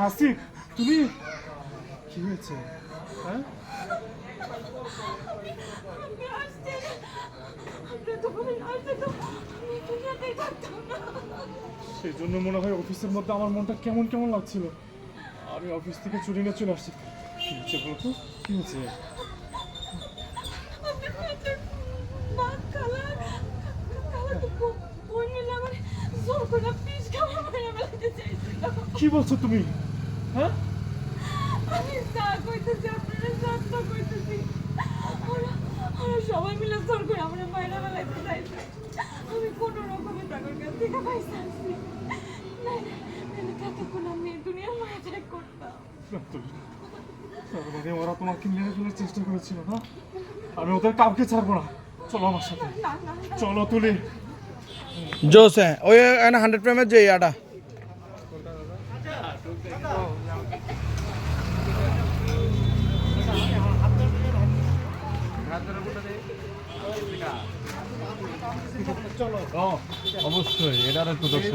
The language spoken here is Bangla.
হাসিক, তুমি কি হয়েছে? হ্যাঁ, সেই জন্য মনে হয় অফিসের মধ্যে আমার মনটা কেমন কেমন লাগছিল। আমি অফিস থেকে ছুটি নিয়ে চলে আসছি। কি হচ্ছে বলো তো, কি হয়েছে? কি বলছো তুমি? হ্যাঁ, সবাই মিলে জোর করে আমরা মায়েরা বেলাইতে চাইছে। আমি কোনো রকমে তাদের কাছ থেকে পয়সা আসছি। কতক্ষণ আমি দুনিয়ার মায়া ত্যাগ করতাম। তার মানে ওরা তোমাকে মেরে ফেলার চেষ্টা করেছিল না? আমি ওদের কাউকে ছাড়বো না। চলো আমার সাথে, চলো তুলি। जोश है ओ ये 100 पे में चाहिए आटा অবশ্যই এটার একটু দর্শন।